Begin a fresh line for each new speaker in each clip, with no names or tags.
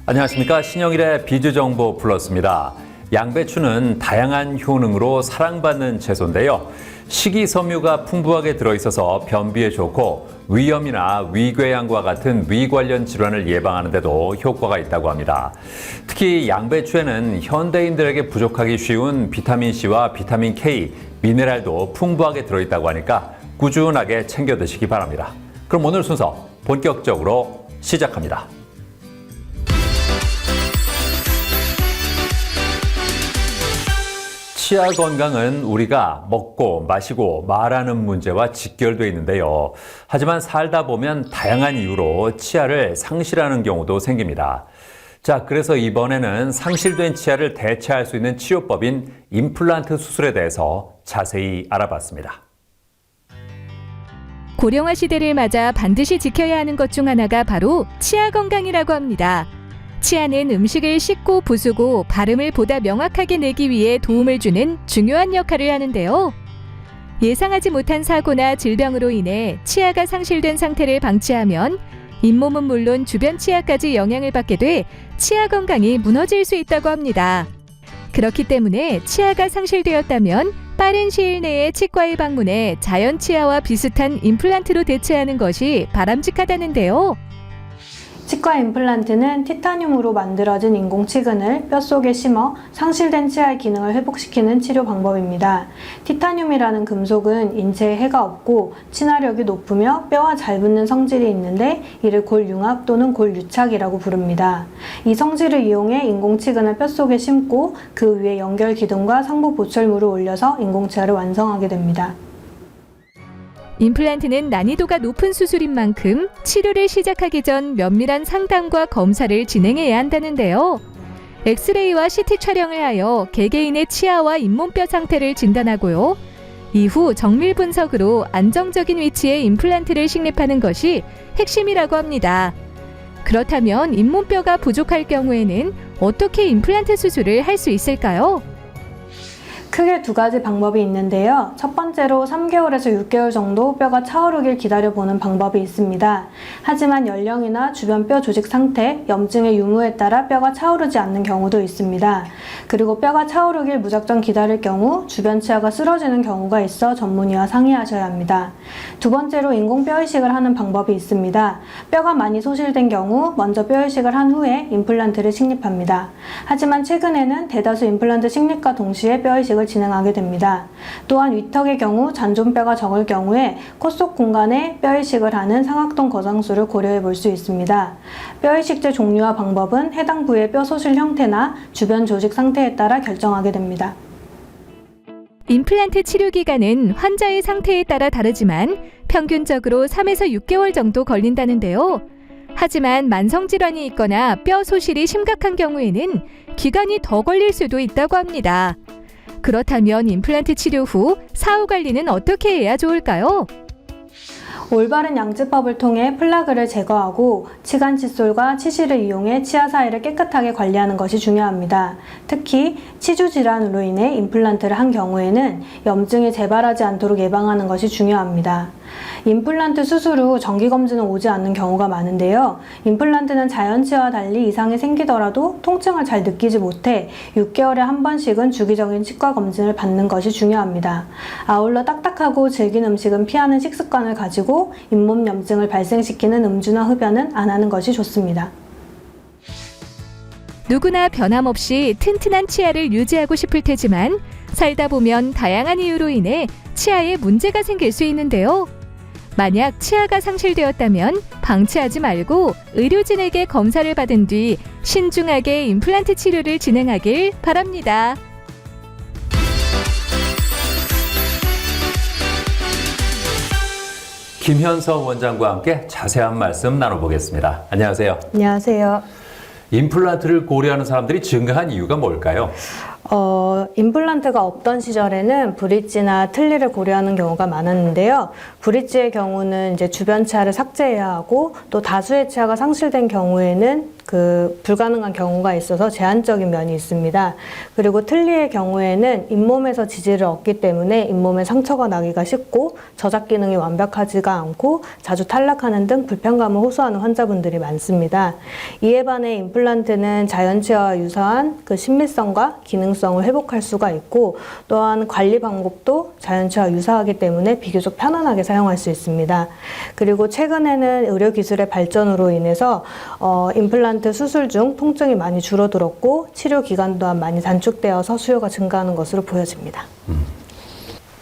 안녕하십니까. 신영일의 비주정보 플러스입니다. 양배추는 다양한 효능으로 사랑받는 채소인데요. 식이섬유가 풍부하게 들어있어서 변비에 좋고 위염이나 위궤양과 같은 위 관련 질환을 예방하는 데도 효과가 있다고 합니다. 특히 양배추에는 현대인들에게 부족하기 쉬운 비타민C와 비타민 K, 미네랄도 풍부하게 들어있다고 하니까 꾸준하게 챙겨 드시기 바랍니다. 그럼 오늘 순서 본격적으로 시작합니다. 치아 건강은 우리가 먹고 마시고 말하는 문제와 직결되어 있는데요. 하지만 살다 보면 다양한 이유로 치아를 상실하는 경우도 생깁니다. 자, 그래서 이번에는 상실된 치아를 대체할 수 있는 치료법인 임플란트 수술에 대해서 자세히 알아봤습니다.
고령화 시대를 맞아 반드시 지켜야 하는 것 중 하나가 바로 치아 건강이라고 합니다. 치아는 음식을 씻고 부수고 발음을 보다 명확하게 내기 위해 도움을 주는 중요한 역할을 하는데요. 예상하지 못한 사고나 질병으로 인해 치아가 상실된 상태를 방치하면 잇몸은 물론 주변 치아까지 영향을 받게 돼 치아 건강이 무너질 수 있다고 합니다. 그렇기 때문에 치아가 상실되었다면 빠른 시일 내에 치과에 방문해 자연 치아와 비슷한 임플란트로 대체하는 것이 바람직하다는데요.
치과 임플란트는 티타늄으로 만들어진 인공치근을 뼛속에 심어 상실된 치아의 기능을 회복시키는 치료 방법입니다. 티타늄이라는 금속은 인체에 해가 없고 친화력이 높으며 뼈와 잘 붙는 성질이 있는데 이를 골융합 또는 골유착이라고 부릅니다. 이 성질을 이용해 인공치근을 뼛속에 심고 그 위에 연결 기둥과 상부 보철물을 올려서 인공치아를 완성하게 됩니다.
임플란트는 난이도가 높은 수술인 만큼 치료를 시작하기 전 면밀한 상담과 검사를 진행해야 한다는데요. 엑스레이와 CT 촬영을 하여 개개인의 치아와 잇몸뼈 상태를 진단하고요. 이후 정밀 분석으로 안정적인 위치에 임플란트를 식립하는 것이 핵심이라고 합니다. 그렇다면 잇몸뼈가 부족할 경우에는 어떻게 임플란트 수술을 할 수 있을까요?
크게 두 가지 방법이 있는데요. 첫 번째로 3개월에서 6개월 정도 뼈가 차오르길 기다려보는 방법이 있습니다. 하지만 연령이나 주변 뼈 조직 상태, 염증의 유무에 따라 뼈가 차오르지 않는 경우도 있습니다. 그리고 뼈가 차오르길 무작정 기다릴 경우 주변 치아가 쓰러지는 경우가 있어 전문의와 상의하셔야 합니다. 두 번째로 인공뼈 이식을 하는 방법이 있습니다. 뼈가 많이 소실된 경우 먼저 뼈 이식을 한 후에 임플란트를 식립합니다. 하지만 최근에는 대다수 임플란트 식립과 동시에 뼈 이식을 진행하게 됩니다. 또한 위턱의 경우 잔존뼈가 적을 경우에 코 속 공간에 뼈 이식을 하는 상악동 거상술을 고려해 볼 수 있습니다. 뼈 이식제 종류와 방법은 해당 부위의 뼈 소실 형태나 주변 조직 상태에 따라 결정하게 됩니다.
임플란트 치료 기간은 환자의 상태에 따라 다르지만 평균적으로 3에서 6개월 정도 걸린다는데요. 하지만 만성질환이 있거나 뼈 소실이 심각한 경우에는 기간이 더 걸릴 수도 있다고 합니다. 그렇다면 임플란트 치료 후 사후 관리는 어떻게 해야 좋을까요?
올바른 양치법을 통해 플라그를 제거하고 치간 칫솔과 치실을 이용해 치아 사이를 깨끗하게 관리하는 것이 중요합니다. 특히 치주 질환으로 인해 임플란트를 한 경우에는 염증이 재발하지 않도록 예방하는 것이 중요합니다. 임플란트 수술 후 정기검진은 오지 않는 경우가 많은데요. 임플란트는 자연치아와 달리 이상이 생기더라도 통증을 잘 느끼지 못해 6개월에 한 번씩은 주기적인 치과 검진을 받는 것이 중요합니다. 아울러 딱딱하고 질긴 음식은 피하는 식습관을 가지고 잇몸 염증을 발생시키는 음주나 흡연은 안 하는 것이 좋습니다.
누구나 변함없이 튼튼한 치아를 유지하고 싶을 테지만 살다 보면 다양한 이유로 인해 치아에 문제가 생길 수 있는데요. 만약 치아가 상실되었다면 방치하지 말고 의료진에게 검사를 받은 뒤 신중하게 임플란트 치료를 진행하길 바랍니다.
김현석 원장과 함께 자세한 말씀 나눠보겠습니다. 안녕하세요.
안녕하세요.
임플란트를 고려하는 사람들이 증가한 이유가 뭘까요?
임플란트가 없던 시절에는 브릿지나 틀니를 고려하는 경우가 많았는데요. 브릿지의 경우는 이제 주변 치아를 삭제해야 하고 또 다수의 치아가 상실된 경우에는 불가능한 경우가 있어서 제한적인 면이 있습니다. 그리고 틀니의 경우에는 잇몸에서 지지를 얻기 때문에 잇몸에 상처가 나기가 쉽고 저작 기능이 완벽하지가 않고 자주 탈락하는 등 불편감을 호소하는 환자분들이 많습니다. 이에 반해 임플란트는 자연치아와 유사한 신미성과 기능성을 회복할 수가 있고 또한 관리 방법도 자연치아와 유사하기 때문에 비교적 편안하게 사용할 수 있습니다. 그리고 최근에는 의료기술의 발전으로 인해서 임플란트 수술 중 통증이 많이 줄어들었고 치료 기간 또한 많이 단축되어서 수요가 증가하는 것으로 보여집니다.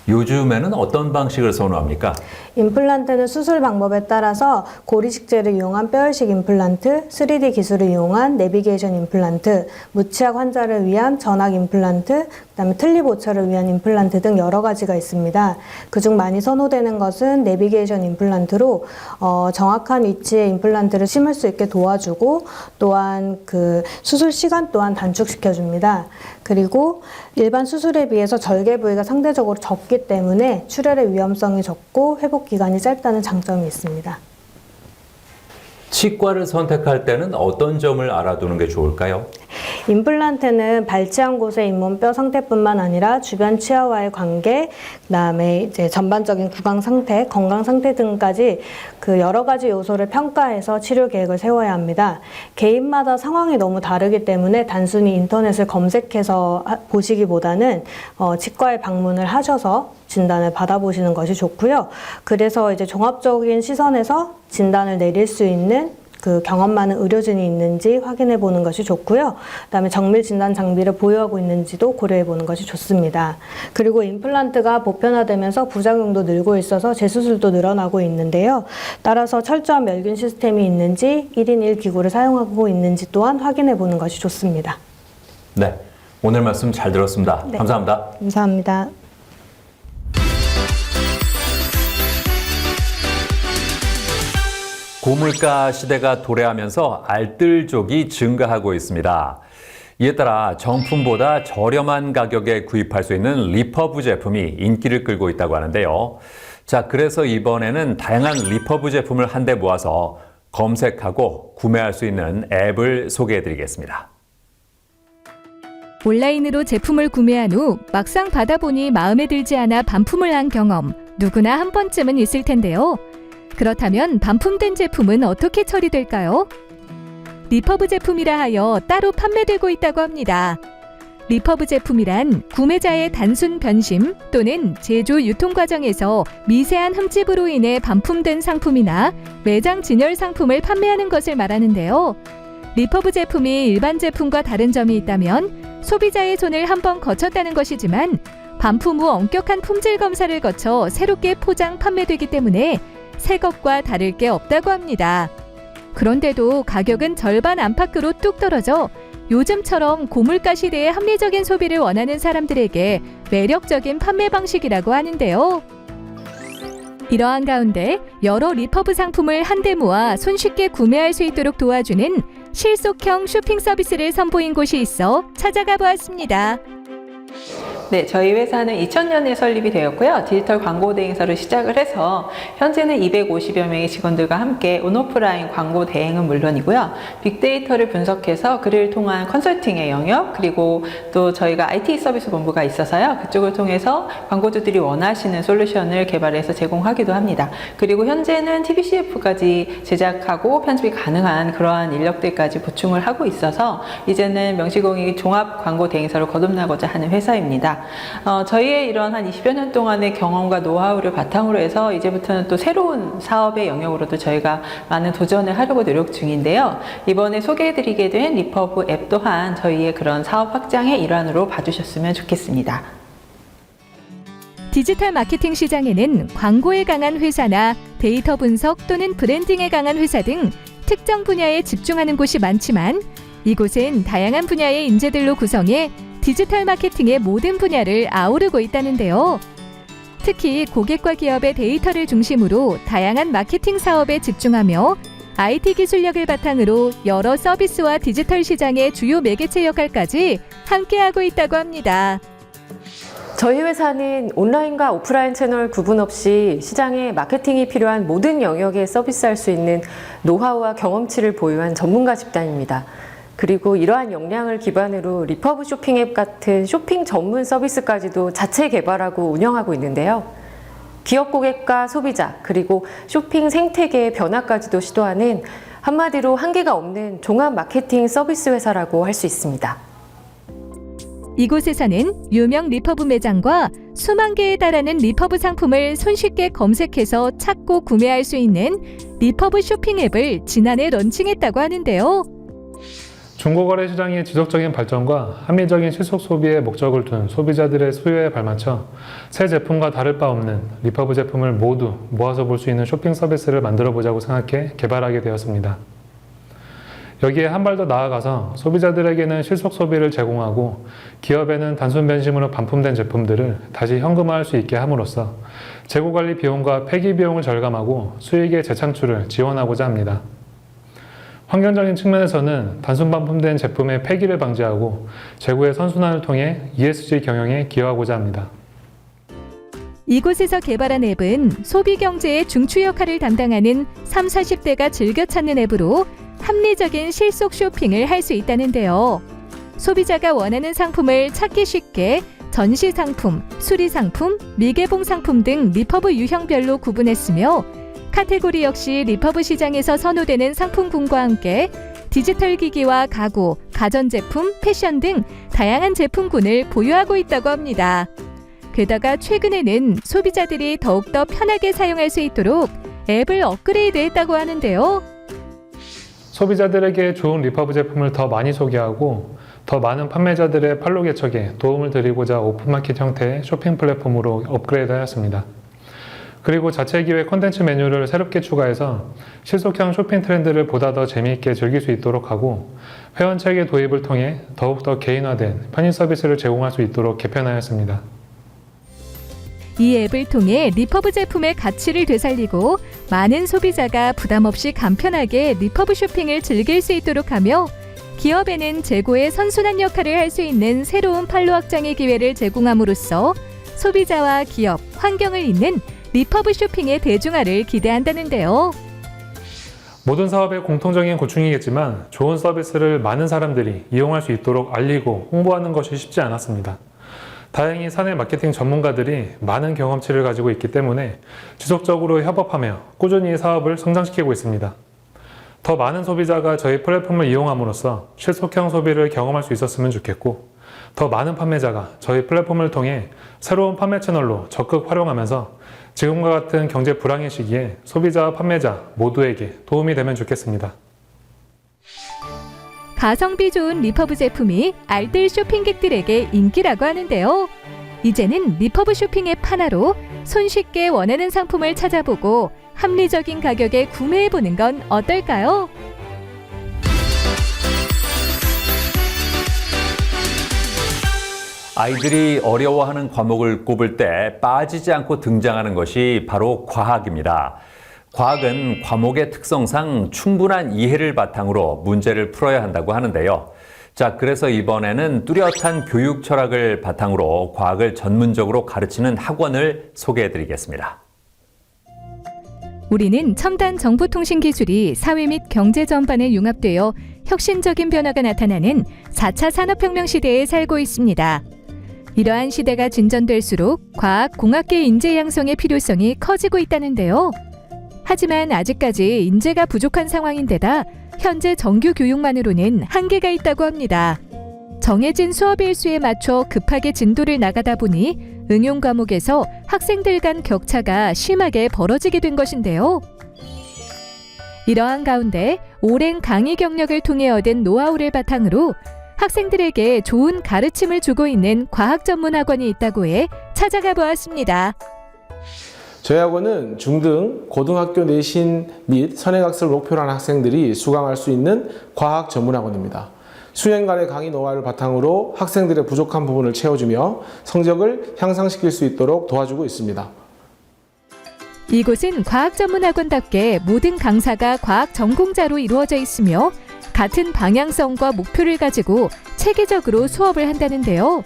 요즘에는 어떤 방식을 선호합니까?
임플란트는 수술 방법에 따라서 고리식재를 이용한 뼈이식 임플란트, 3D 기술을 이용한 내비게이션 임플란트, 무치약 환자를 위한 전학 임플란트, 그다음에 틀니 보철을 위한 임플란트 등 여러 가지가 있습니다. 그중 많이 선호되는 것은 내비게이션 임플란트로 정확한 위치에 임플란트를 심을 수 있게 도와주고 또한 수술 시간 또한 단축시켜줍니다. 그리고 일반 수술에 비해서 절개 부위가 상대적으로 적기 때문에 출혈의 위험성이 적고 회복 기간이 짧다는 장점이 있습니다.
치과를 선택할 때는 어떤 점을 알아두는 게 좋을까요?
임플란트는 발치한 곳의 잇몸뼈 상태뿐만 아니라 주변 치아와의 관계, 그다음에 전반적인 구강 상태, 건강 상태 등까지 여러 가지 요소를 평가해서 치료 계획을 세워야 합니다. 개인마다 상황이 너무 다르기 때문에 단순히 인터넷을 검색해서 보시기보다는 치과에 방문을 하셔서 진단을 받아보시는 것이 좋고요. 그래서 종합적인 시선에서 진단을 내릴 수 있는 경험 많은 의료진이 있는지 확인해 보는 것이 좋고요. 그다음에 정밀 진단 장비를 보유하고 있는지도 고려해 보는 것이 좋습니다. 그리고 임플란트가 보편화되면서 부작용도 늘고 있어서 재수술도 늘어나고 있는데요. 따라서 철저한 멸균 시스템이 있는지 1인 1기구를 사용하고 있는지 또한 확인해 보는 것이 좋습니다.
네, 오늘 말씀 잘 들었습니다.
네.
감사합니다.
감사합니다.
고물가 시대가 도래하면서 알뜰족이 증가하고 있습니다. 이에 따라 정품보다 저렴한 가격에 구입할 수 있는 리퍼브 제품이 인기를 끌고 있다고 하는데요. 자, 그래서 이번에는 다양한 리퍼브 제품을 한데 모아서 검색하고 구매할 수 있는 앱을 소개해드리겠습니다.
온라인으로 제품을 구매한 후 막상 받아보니 마음에 들지 않아 반품을 한 경험 누구나 한 번쯤은 있을 텐데요. 그렇다면 반품된 제품은 어떻게 처리될까요? 리퍼브 제품이라 하여 따로 판매되고 있다고 합니다. 리퍼브 제품이란 구매자의 단순 변심 또는 제조 유통 과정에서 미세한 흠집으로 인해 반품된 상품이나 매장 진열 상품을 판매하는 것을 말하는데요. 리퍼브 제품이 일반 제품과 다른 점이 있다면 소비자의 손을 한번 거쳤다는 것이지만 반품 후 엄격한 품질 검사를 거쳐 새롭게 포장 판매되기 때문에 새 것과 다를 게 없다고 합니다. 그런데도 가격은 절반 안팎으로 뚝 떨어져 요즘처럼 고물가 시대에 합리적인 소비를 원하는 사람들에게 매력적인 판매 방식이라고 하는데요. 이러한 가운데 여러 리퍼브 상품을 한데 모아 손쉽게 구매할 수 있도록 도와주는 실속형 쇼핑 서비스를 선보인 곳이 있어 찾아가 보았습니다.
네, 저희 회사는 2000년에 설립이 되었고요. 디지털 광고 대행사로 시작을 해서 현재는 250여 명의 직원들과 함께 온오프라인 광고 대행은 물론이고요. 빅데이터를 분석해서 그를 통한 컨설팅의 영역, 그리고 또 저희가 IT 서비스 본부가 있어서요. 그쪽을 통해서 광고주들이 원하시는 솔루션을 개발해서 제공하기도 합니다. 그리고 현재는 TVCF까지 제작하고 편집이 가능한 그러한 인력들까지 보충을 하고 있어서 이제는 명시공익 종합 광고 대행사로 거듭나고자 하는 회사입니다. 저희의 이런 한 20여 년 동안의 경험과 노하우를 바탕으로 해서 이제부터는 또 새로운 사업의 영역으로도 저희가 많은 도전을 하려고 노력 중인데요. 이번에 소개해드리게 된 리퍼브 앱 또한 저희의 그런 사업 확장의 일환으로 봐주셨으면 좋겠습니다.
디지털 마케팅 시장에는 광고에 강한 회사나 데이터 분석 또는 브랜딩에 강한 회사 등 특정 분야에 집중하는 곳이 많지만 이곳은 다양한 분야의 인재들로 구성해 디지털 마케팅의 모든 분야를 아우르고 있다는데요. 특히 고객과 기업의 데이터를 중심으로 다양한 마케팅 사업에 집중하며 IT 기술력을 바탕으로 여러 서비스와 디지털 시장의 주요 매개체 역할까지 함께하고 있다고 합니다.
저희 회사는 온라인과 오프라인 채널 구분 없이 시장에 마케팅이 필요한 모든 영역에 서비스할 수 있는 노하우와 경험치를 보유한 전문가 집단입니다. 그리고 이러한 역량을 기반으로 리퍼브 쇼핑 앱 같은 쇼핑 전문 서비스까지도 자체 개발하고 운영하고 있는데요. 기업 고객과 소비자, 그리고 쇼핑 생태계의 변화까지도 시도하는 한마디로 한계가 없는 종합 마케팅 서비스 회사라고 할 수 있습니다.
이곳에서는 유명 리퍼브 매장과 수만 개에 달하는 리퍼브 상품을 손쉽게 검색해서 찾고 구매할 수 있는 리퍼브 쇼핑 앱을 지난해 런칭했다고 하는데요.
중고거래 시장의 지속적인 발전과 합리적인 실속 소비의 목적을 둔 소비자들의 수요에 발맞춰 새 제품과 다를 바 없는 리퍼브 제품을 모두 모아서 볼 수 있는 쇼핑 서비스를 만들어 보자고 생각해 개발하게 되었습니다. 여기에 한 발 더 나아가서 소비자들에게는 실속 소비를 제공하고 기업에는 단순 변심으로 반품된 제품들을 다시 현금화할 수 있게 함으로써 재고관리 비용과 폐기 비용을 절감하고 수익의 재창출을 지원하고자 합니다. 환경적인 측면에서는 단순 반품된 제품의 폐기를 방지하고 재고의 선순환을 통해 ESG 경영에 기여하고자 합니다.
이곳에서 개발한 앱은 소비 경제의 중추 역할을 담당하는 30, 40대가 즐겨 찾는 앱으로 합리적인 실속 쇼핑을 할 수 있다는데요. 소비자가 원하는 상품을 찾기 쉽게 전시 상품, 수리 상품, 미개봉 상품 등 리퍼브 유형별로 구분했으며 카테고리 역시 리퍼브 시장에서 선호되는 상품군과 함께 디지털 기기와 가구, 가전제품, 패션 등 다양한 제품군을 보유하고 있다고 합니다. 게다가 최근에는 소비자들이 더욱더 편하게 사용할 수 있도록 앱을 업그레이드했다고 하는데요.
소비자들에게 좋은 리퍼브 제품을 더 많이 소개하고 더 많은 판매자들의 판로 개척에 도움을 드리고자 오픈마켓 형태의 쇼핑 플랫폼으로 업그레이드하였습니다. 그리고 자체 기획 콘텐츠 메뉴를 새롭게 추가해서 실속형 쇼핑 트렌드를 보다 더 재미있게 즐길 수 있도록 하고 회원체계 도입을 통해 더욱더 개인화된 편의 서비스를 제공할 수 있도록 개편하였습니다.
이 앱을 통해 리퍼브 제품의 가치를 되살리고 많은 소비자가 부담 없이 간편하게 리퍼브 쇼핑을 즐길 수 있도록 하며 기업에는 재고의 선순환 역할을 할 수 있는 새로운 판로 확장의 기회를 제공함으로써 소비자와 기업, 환경을 잇는 리퍼브 쇼핑의 대중화를 기대한다는데요.
모든 사업의 공통적인 고충이겠지만 좋은 서비스를 많은 사람들이 이용할 수 있도록 알리고 홍보하는 것이 쉽지 않았습니다. 다행히 사내 마케팅 전문가들이 많은 경험치를 가지고 있기 때문에 지속적으로 협업하며 꾸준히 사업을 성장시키고 있습니다. 더 많은 소비자가 저희 플랫폼을 이용함으로써 실속형 소비를 경험할 수 있었으면 좋겠고 더 많은 판매자가 저희 플랫폼을 통해 새로운 판매 채널로 적극 활용하면서 지금과 같은 경제 불황의 시기에 소비자와 판매자 모두에게 도움이 되면 좋겠습니다.
가성비 좋은 리퍼브 제품이 알뜰 쇼핑객들에게 인기라고 하는데요. 이제는 리퍼브 쇼핑 앱 하나로 손쉽게 원하는 상품을 찾아보고 합리적인 가격에 구매해보는 건 어떨까요?
아이들이 어려워하는 과목을 꼽을 때 빠지지 않고 등장하는 것이 바로 과학입니다. 과학은 과목의 특성상 충분한 이해를 바탕으로 문제를 풀어야 한다고 하는데요. 자, 그래서 이번에는 뚜렷한 교육 철학을 바탕으로 과학을 전문적으로 가르치는 학원을 소개해드리겠습니다.
우리는 첨단 정보통신 기술이 사회 및 경제 전반에 융합되어 혁신적인 변화가 나타나는 4차 산업혁명 시대에 살고 있습니다. 이러한 시대가 진전될수록 과학, 공학계 인재 양성의 필요성이 커지고 있다는데요. 하지만 아직까지 인재가 부족한 상황인데다 현재 정규 교육만으로는 한계가 있다고 합니다. 정해진 수업 일수에 맞춰 급하게 진도를 나가다 보니 응용 과목에서 학생들 간 격차가 심하게 벌어지게 된 것인데요. 이러한 가운데 오랜 강의 경력을 통해 얻은 노하우를 바탕으로 학생들에게 좋은 가르침을 주고 있는 과학 전문 학원이 있다고 해 찾아가 보았습니다.
저희 학원은 중등, 고등학교 내신 및 선행학습을 목표로 한 학생들이 수강할 수 있는 과학 전문 학원입니다. 수년간의 강의 노하우를 바탕으로 학생들의 부족한 부분을 채워주며 성적을 향상시킬 수 있도록 도와주고 있습니다.
이곳은 과학 전문 학원답게 모든 강사가 과학 전공자로 이루어져 있으며 같은 방향성과 목표를 가지고 체계적으로 수업을 한다는데요.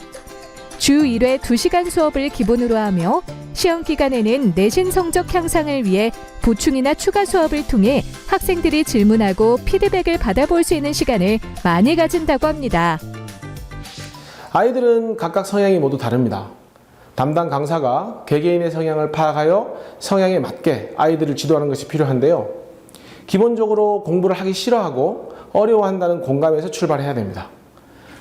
주 1회 2시간 수업을 기본으로 하며 시험 기간에는 내신 성적 향상을 위해 보충이나 추가 수업을 통해 학생들이 질문하고 피드백을 받아볼 수 있는 시간을 많이 가진다고 합니다.
아이들은 각각 성향이 모두 다릅니다. 담당 강사가 개개인의 성향을 파악하여 성향에 맞게 아이들을 지도하는 것이 필요한데요. 기본적으로 공부를 하기 싫어하고 어려워한다는 공감에서 출발해야 됩니다.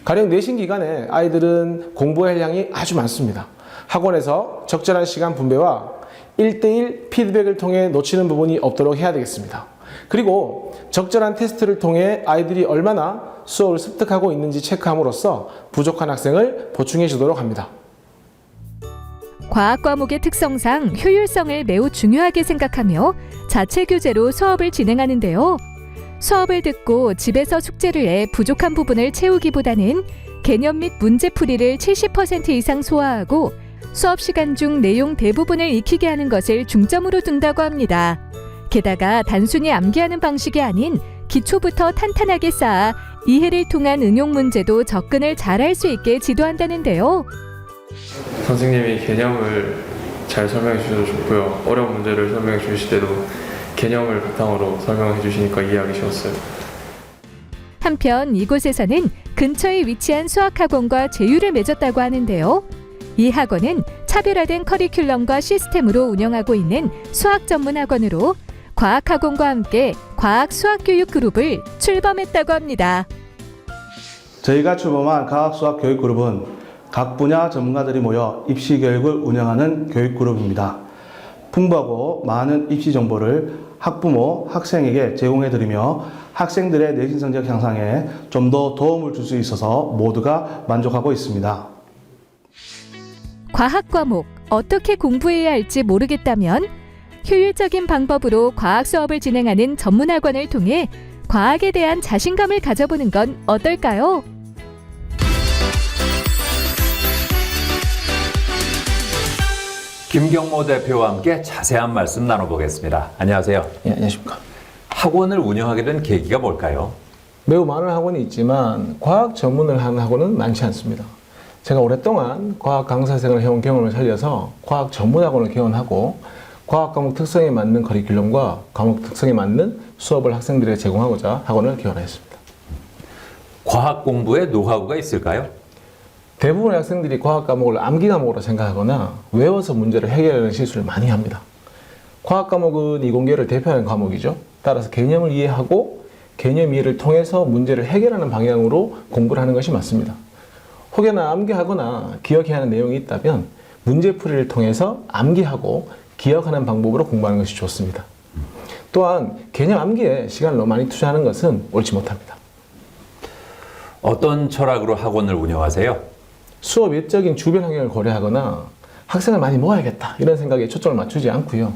가령 내신 기간에 아이들은 공부할 양이 아주 많습니다. 학원에서 적절한 시간 분배와 1대1 피드백을 통해 놓치는 부분이 없도록 해야 되겠습니다. 그리고 적절한 테스트를 통해 아이들이 얼마나 수업을 습득하고 있는지 체크함으로써 부족한 학생을 보충해 주도록 합니다.
과학 과목의 특성상 효율성을 매우 중요하게 생각하며 자체 교재로 수업을 진행하는데요. 수업을 듣고 집에서 숙제를 해 부족한 부분을 채우기보다는 개념 및 문제풀이를 70% 이상 소화하고 수업 시간 중 내용 대부분을 익히게 하는 것을 중점으로 둔다고 합니다. 게다가 단순히 암기하는 방식이 아닌 기초부터 탄탄하게 쌓아 이해를 통한 응용 문제도 접근을 잘할 수 있게 지도한다는데요.
선생님이 개념을 잘 설명해 주셔서 좋고요. 어려운 문제를 설명해 주실 때도 개념을 바탕으로 설명해 주시니까 이해하기 쉬웠어요.
한편 이곳에서는 근처에 위치한 수학학원과 제휴를 맺었다고 하는데요. 이 학원은 차별화된 커리큘럼과 시스템으로 운영하고 있는 수학 전문 학원으로 과학학원과 함께 과학 수학교육 그룹을 출범했다고 합니다.
저희가 출범한 과학수학교육그룹은 각 분야 전문가들이 모여 입시 교육을 운영하는 교육그룹입니다. 풍부하고 많은 입시 정보를 학부모, 학생에게 제공해드리며 학생들의 내신 성적 향상에 좀 더 도움을 줄 수 있어서 모두가 만족하고 있습니다.
과학 과목 어떻게 공부해야 할지 모르겠다면 효율적인 방법으로 과학 수업을 진행하는 전문 학원을 통해 과학에 대한 자신감을 가져보는 건 어떨까요?
김경모 대표와 함께 자세한 말씀 나눠보겠습니다. 안녕하세요.
예, 안녕하십니까.
학원을 운영하게 된 계기가 뭘까요?
매우 많은 학원이 있지만 과학 전문을 하는 학원은 많지 않습니다. 제가 오랫동안 과학 강사 생활을 해온 경험을 살려서 과학 전문 학원을 개원하고 과학 과목 특성에 맞는 커리큘럼과 과목 특성에 맞는 수업을 학생들에게 제공하고자 학원을 개원했습니다.
과학 공부에 노하우가 있을까요?
대부분의 학생들이 과학 과목을 암기 과목으로 생각하거나 외워서 문제를 해결하는 실수를 많이 합니다. 과학 과목은 이공계를 대표하는 과목이죠. 따라서 개념을 이해하고 개념 이해를 통해서 문제를 해결하는 방향으로 공부를 하는 것이 맞습니다. 혹여나 암기하거나 기억해야 하는 내용이 있다면 문제풀이를 통해서 암기하고 기억하는 방법으로 공부하는 것이 좋습니다. 또한 개념 암기에 시간을 너무 많이 투자하는 것은 옳지 못합니다.
어떤 철학으로 학원을 운영하세요?
수업 외적인 주변 환경을 고려하거나 학생을 많이 모아야겠다 이런 생각에 초점을 맞추지 않고요.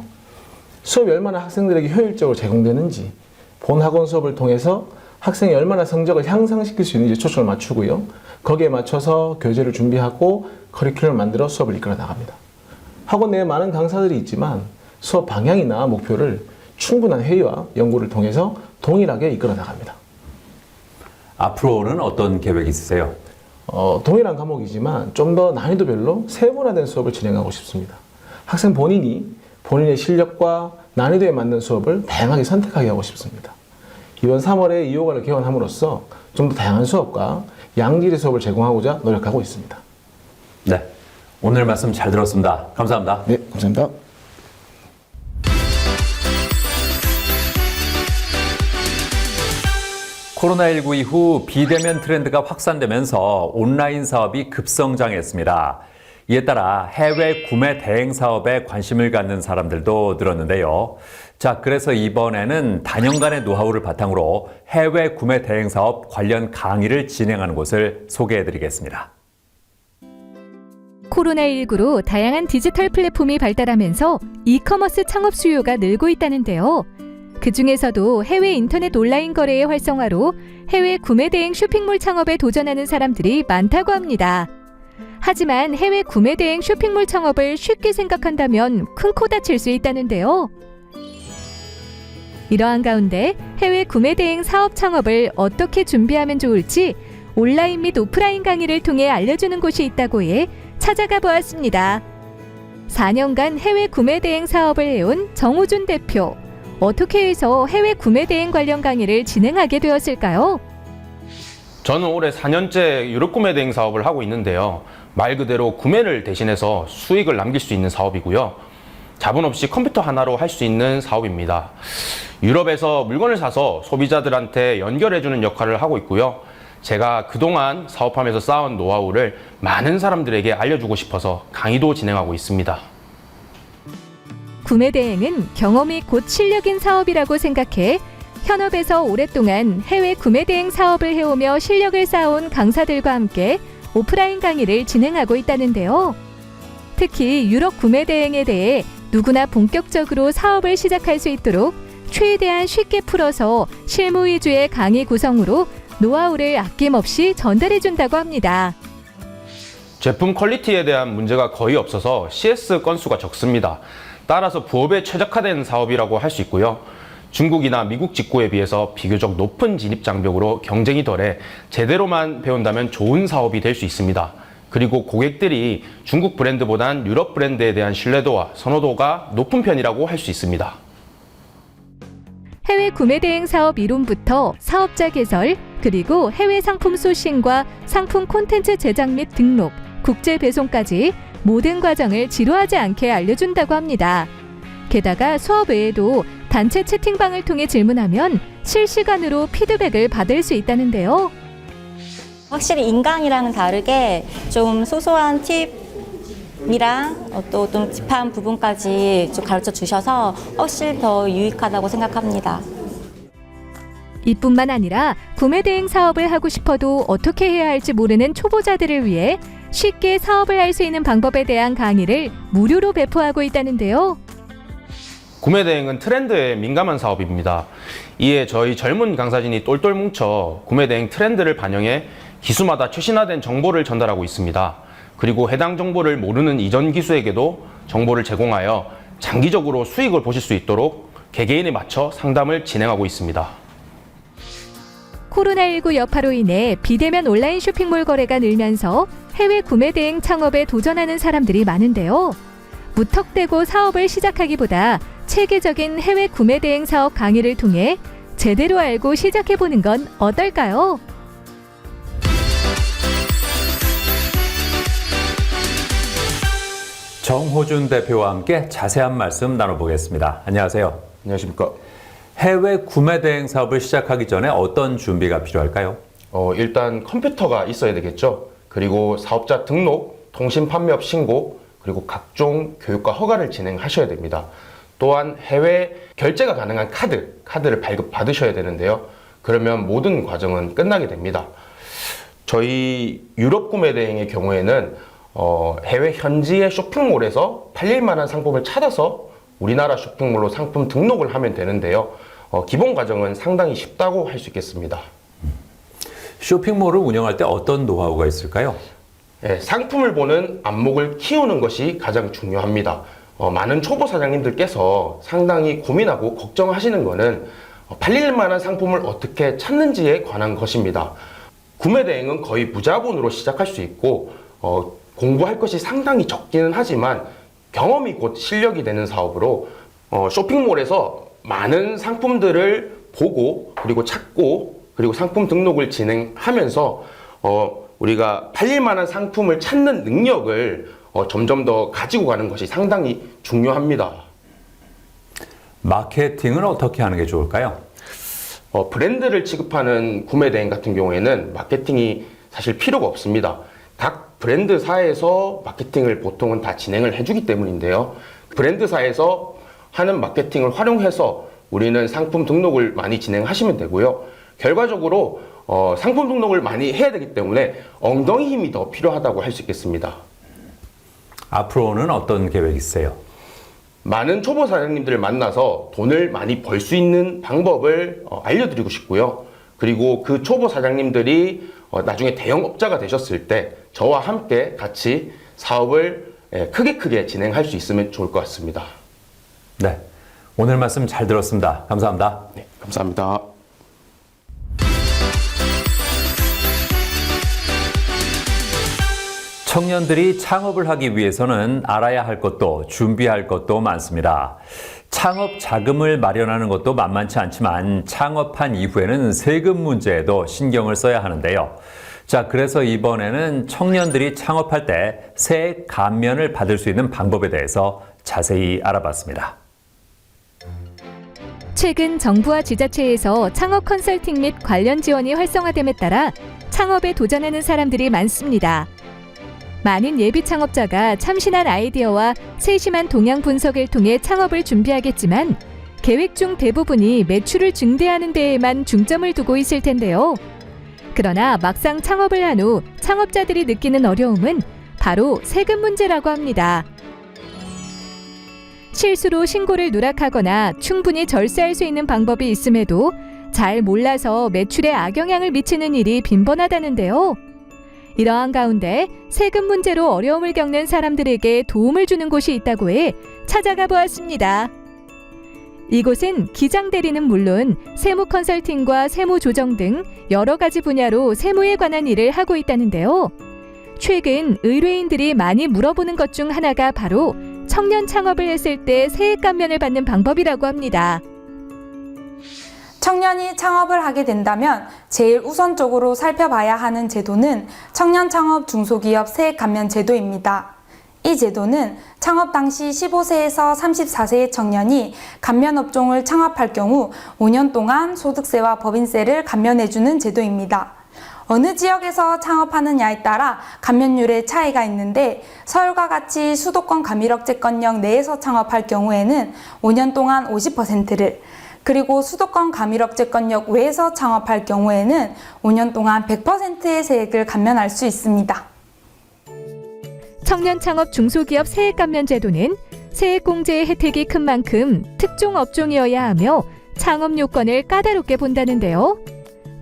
수업이 얼마나 학생들에게 효율적으로 제공되는지 본 학원 수업을 통해서 학생이 얼마나 성적을 향상시킬 수 있는지 초점을 맞추고요. 거기에 맞춰서 교재를 준비하고 커리큘럼을 만들어 수업을 이끌어 나갑니다. 학원 내에 많은 강사들이 있지만 수업 방향이나 목표를 충분한 회의와 연구를 통해서 동일하게 이끌어 나갑니다.
앞으로는 어떤 계획이 있으세요?
동일한 과목이지만 좀 더 난이도별로 세분화된 수업을 진행하고 싶습니다. 학생 본인이 본인의 실력과 난이도에 맞는 수업을 다양하게 선택하게 하고 싶습니다. 이번 3월에 2호관을 개원함으로써 좀 더 다양한 수업과 양질의 수업을 제공하고자 노력하고 있습니다.
네, 오늘 말씀 잘 들었습니다. 감사합니다.
네, 감사합니다.
코로나19 이후 비대면 트렌드가 확산되면서 온라인 사업이 급성장했습니다. 이에 따라 해외 구매 대행 사업에 관심을 갖는 사람들도 늘었는데요. 자, 그래서 이번에는 단연간의 노하우를 바탕으로 해외 구매 대행 사업 관련 강의를 진행하는 곳을 소개해드리겠습니다.
코로나19로 다양한 디지털 플랫폼이 발달하면서 이커머스 창업 수요가 늘고 있다는데요. 그 중에서도 해외 인터넷 온라인 거래의 활성화로 해외 구매 대행 쇼핑몰 창업에 도전하는 사람들이 많다고 합니다. 하지만 해외 구매 대행 쇼핑몰 창업을 쉽게 생각한다면 큰 코 다칠 수 있다는데요. 이러한 가운데 해외 구매 대행 사업 창업을 어떻게 준비하면 좋을지 온라인 및 오프라인 강의를 통해 알려주는 곳이 있다고 해 찾아가 보았습니다. 4년간 해외 구매 대행 사업을 해온 정우준 대표. 어떻게 해서 해외 구매 대행 관련 강의를 진행하게 되었을까요?
저는 올해 4년째 유럽 구매 대행 사업을 하고 있는데요. 말 그대로 구매를 대신해서 수익을 남길 수 있는 사업이고요. 자본 없이 컴퓨터 하나로 할 수 있는 사업입니다. 유럽에서 물건을 사서 소비자들한테 연결해주는 역할을 하고 있고요. 제가 그동안 사업하면서 쌓은 노하우를 많은 사람들에게 알려주고 싶어서 강의도 진행하고 있습니다.
구매 대행은 경험이 곧 실력인 사업이라고 생각해 현업에서 오랫동안 해외 구매 대행 사업을 해오며 실력을 쌓아온 강사들과 함께 오프라인 강의를 진행하고 있다는데요. 특히 유럽 구매 대행에 대해 누구나 본격적으로 사업을 시작할 수 있도록 최대한 쉽게 풀어서 실무 위주의 강의 구성으로 노하우를 아낌없이 전달해준다고 합니다.
제품 퀄리티에 대한 문제가 거의 없어서 CS 건수가 적습니다. 따라서 부업에 최적화된 사업이라고 할 수 있고요. 중국이나 미국 직구에 비해서 비교적 높은 진입 장벽으로 경쟁이 덜해 제대로만 배운다면 좋은 사업이 될 수 있습니다. 그리고 고객들이 중국 브랜드보단 유럽 브랜드에 대한 신뢰도와 선호도가 높은 편이라고 할 수 있습니다.
해외 구매 대행 사업 이론부터 사업자 개설, 그리고 해외 상품 소싱과 상품 콘텐츠 제작 및 등록, 국제 배송까지 모든 과정을 지루하지 않게 알려준다고 합니다. 게다가 수업 외에도 단체 채팅방을 통해 질문하면 실시간으로 피드백을 받을 수 있다는데요.
확실히 인강이랑은 다르게 좀 소소한 팁이랑 또 좀 딥한 부분까지 좀 가르쳐 주셔서 훨씬 더 유익하다고 생각합니다.
이뿐만 아니라 구매 대행 사업을 하고 싶어도 어떻게 해야 할지 모르는 초보자들을 위해 쉽게 사업을 할 수 있는 방법에 대한 강의를 무료로 배포하고 있다는데요.
구매 대행은 트렌드에 민감한 사업입니다. 이에 저희 젊은 강사진이 똘똘 뭉쳐 구매 대행 트렌드를 반영해 기수마다 최신화된 정보를 전달하고 있습니다. 그리고 해당 정보를 모르는 이전 기수에게도 정보를 제공하여 장기적으로 수익을 보실 수 있도록 개개인에 맞춰 상담을 진행하고 있습니다.
코로나19 여파로 인해 비대면 온라인 쇼핑몰 거래가 늘면서 해외 구매 대행 창업에 도전하는 사람들이 많은데요. 무턱대고 사업을 시작하기보다 체계적인 해외 구매 대행 사업 강의를 통해 제대로 알고 시작해보는 건 어떨까요?
정호준 대표와 함께 자세한 말씀 나눠보겠습니다. 안녕하세요.
안녕하십니까.
해외 구매 대행 사업을 시작하기 전에 어떤 준비가 필요할까요?
일단 컴퓨터가 있어야 되겠죠. 그리고 사업자 등록, 통신 판매업 신고, 그리고 각종 교육과 허가를 진행하셔야 됩니다. 또한 해외 결제가 가능한 카드를 발급받으셔야 되는데요. 그러면 모든 과정은 끝나게 됩니다. 저희 유럽 구매 대행의 경우에는 해외 현지의 쇼핑몰에서 팔릴 만한 상품을 찾아서 우리나라 쇼핑몰로 상품 등록을 하면 되는데요. 기본 과정은 상당히 쉽다고 할 수 있겠습니다.
쇼핑몰을 운영할 때 어떤 노하우가 있을까요?
네, 상품을 보는 안목을 키우는 것이 가장 중요합니다. 많은 초보 사장님들께서 상당히 고민하고 걱정하시는 것은 팔릴 만한 상품을 어떻게 찾는지에 관한 것입니다. 구매 대행은 거의 무자본으로 시작할 수 있고 공부할 것이 상당히 적기는 하지만 경험이 곧 실력이 되는 사업으로 쇼핑몰에서 많은 상품들을 보고 그리고 찾고 그리고 상품 등록을 진행하면서 우리가 팔릴 만한 상품을 찾는 능력을 점점 더 가지고 가는 것이 상당히 중요합니다.
마케팅은 어떻게 하는 게 좋을까요?
브랜드를 취급하는 구매 대행 같은 경우에는 마케팅이 사실 필요가 없습니다. 각 브랜드사에서 마케팅을 보통은 다 진행을 해주기 때문인데요. 브랜드사에서 하는 마케팅을 활용해서 우리는 상품 등록을 많이 진행하시면 되고요. 결과적으로 상품 등록을 많이 해야 되기 때문에 엉덩이 힘이 더 필요하다고 할 수 있겠습니다.
앞으로는 어떤 계획이 있어요?
많은 초보 사장님들을 만나서 돈을 많이 벌 수 있는 방법을 알려드리고 싶고요. 그리고 그 초보 사장님들이 나중에 대형업자가 되셨을 때 저와 함께 같이 사업을 크게 진행할 수 있으면 좋을 것 같습니다.
네, 오늘 말씀 잘 들었습니다. 감사합니다.
네, 감사합니다.
청년들이 창업을 하기 위해서는 알아야 할 것도 준비할 것도 많습니다. 창업 자금을 마련하는 것도 만만치 않지만 창업한 이후에는 세금 문제에도 신경을 써야 하는데요. 자, 그래서 이번에는 청년들이 창업할 때 세액 감면을 받을 수 있는 방법에 대해서 자세히 알아봤습니다.
최근 정부와 지자체에서 창업 컨설팅 및 관련 지원이 활성화됨에 따라 창업에 도전하는 사람들이 많습니다. 많은 예비 창업자가 참신한 아이디어와 세심한 동향 분석을 통해 창업을 준비하겠지만 계획 중 대부분이 매출을 증대하는 데에만 중점을 두고 있을 텐데요. 그러나 막상 창업을 한 후 창업자들이 느끼는 어려움은 바로 세금 문제라고 합니다. 실수로 신고를 누락하거나 충분히 절세할 수 있는 방법이 있음에도 잘 몰라서 매출에 악영향을 미치는 일이 빈번하다는데요. 이러한 가운데 세금 문제로 어려움을 겪는 사람들에게 도움을 주는 곳이 있다고 해 찾아가 보았습니다. 이곳은 기장 대리는 물론 세무 컨설팅과 세무 조정 등 여러 가지 분야로 세무에 관한 일을 하고 있다는데요. 최근 의뢰인들이 많이 물어보는 것 중 하나가 바로 청년 창업을 했을 때 세액 감면을 받는 방법이라고 합니다.
청년이 창업을 하게 된다면 제일 우선적으로 살펴봐야 하는 제도는 청년 창업 중소기업 세액 감면 제도입니다. 이 제도는 창업 당시 15세에서 34세의 청년이 감면 업종을 창업할 경우 5년 동안 소득세와 법인세를 감면해주는 제도입니다. 어느 지역에서 창업하느냐에 따라 감면율의 차이가 있는데 서울과 같이 수도권 가밀억제권역 내에서 창업할 경우에는 5년 동안 50%를 그리고 수도권 가밀억제권역 외에서 창업할 경우에는 5년 동안 100%의 세액을 감면할 수 있습니다.
청년 창업 중소기업 세액 감면 제도는 세액 공제의 혜택이 큰 만큼 특정 업종이어야 하며 창업 요건을 까다롭게 본다는데요.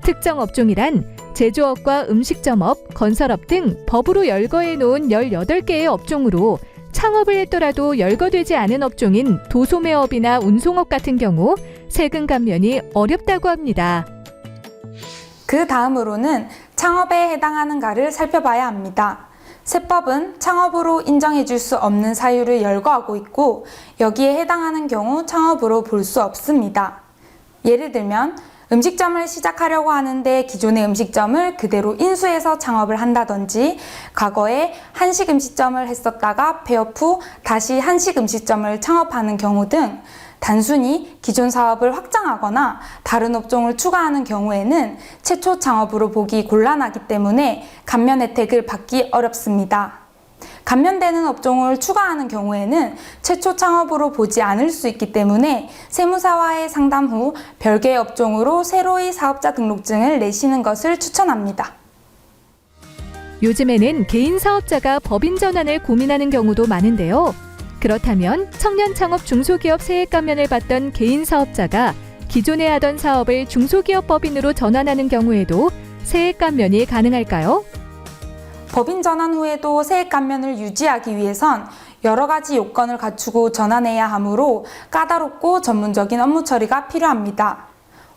특정 업종이란 제조업과 음식점업, 건설업 등 법으로 열거해 놓은 18개의 업종으로 창업을 했더라도 열거되지 않은 업종인 도소매업이나 운송업 같은 경우 세금 감면이 어렵다고 합니다.
그 다음으로는 창업에 해당하는가를 살펴봐야 합니다. 세법은 창업으로 인정해 줄 수 없는 사유를 열거하고 있고 여기에 해당하는 경우 창업으로 볼 수 없습니다. 예를 들면 음식점을 시작하려고 하는데 기존의 음식점을 그대로 인수해서 창업을 한다든지 과거에 한식 음식점을 했었다가 폐업 후 다시 한식 음식점을 창업하는 경우 등 단순히 기존 사업을 확장하거나 다른 업종을 추가하는 경우에는 최초 창업으로 보기 곤란하기 때문에 감면 혜택을 받기 어렵습니다. 감면되는 업종을 추가하는 경우에는 최초 창업으로 보지 않을 수 있기 때문에 세무사와의 상담 후 별개의 업종으로 새로이 사업자 등록증을 내시는 것을 추천합니다.
요즘에는 개인 사업자가 법인 전환을 고민하는 경우도 많은데요. 그렇다면 청년 창업 중소기업 세액 감면을 받던 개인 사업자가 기존에 하던 사업을 중소기업 법인으로 전환하는 경우에도 세액 감면이 가능할까요?
법인 전환 후에도 세액 감면을 유지하기 위해선 여러 가지 요건을 갖추고 전환해야 하므로 까다롭고 전문적인 업무 처리가 필요합니다.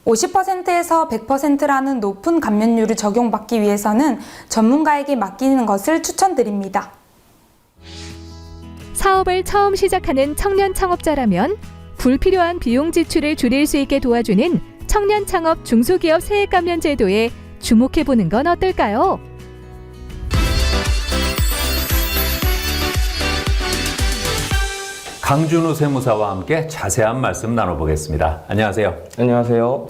50%에서 100%라는 높은 감면율을 적용받기 위해서는 전문가에게 맡기는 것을 추천드립니다.
사업을 처음 시작하는 청년 창업자라면 불필요한 비용 지출을 줄일 수 있게 도와주는 청년 창업 중소기업 세액 감면 제도에 주목해보는 건 어떨까요?
강준우 세무사와 함께 자세한 말씀 나눠보겠습니다. 안녕하세요.
안녕하세요.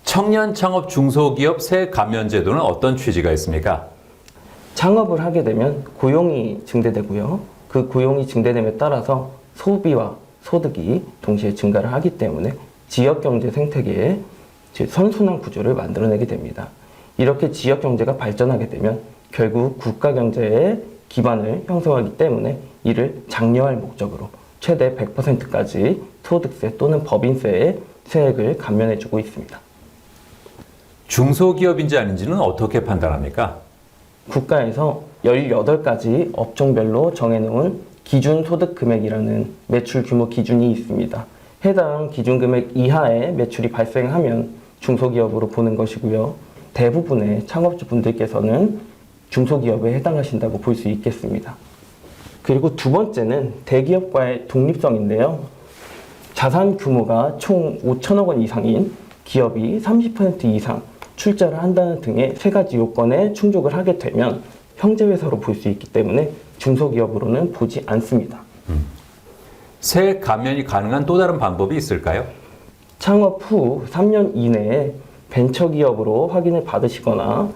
청년 창업 중소기업 세액 감면 제도는 어떤 취지가 있습니까?
창업을 하게 되면 고용이 증대되고요. 그 고용이 증대됨에 따라서 소비와 소득이 동시에 증가를 하기 때문에 지역경제 생태계에 선순환 구조를 만들어내게 됩니다. 이렇게 지역경제가 발전하게 되면 결국 국가경제의 기반을 형성하기 때문에 이를 장려할 목적으로 최대 100%까지 소득세 또는 법인세의 세액을 감면해주고 있습니다.
중소기업인지 아닌지는 어떻게 판단합니까?
국가에서 18가지 업종별로 정해놓은 기준 소득 금액이라는 매출 규모 기준이 있습니다. 해당 기준 금액 이하의 매출이 발생하면 중소기업으로 보는 것이고요. 대부분의 창업주분들께서는 중소기업에 해당하신다고 볼 수 있겠습니다. 그리고 두 번째는 대기업과의 독립성인데요. 자산 규모가 총 5천억 원 이상인 기업이 30% 이상 출자를 한다는 등의 세 가지 요건에 충족을 하게 되면 형제회사로 볼 수 있기 때문에 중소기업으로는 보지 않습니다.
세액 감면이 가능한 또 다른 방법이 있을까요?
창업 후 3년 이내에 벤처기업으로 확인을 받으시거나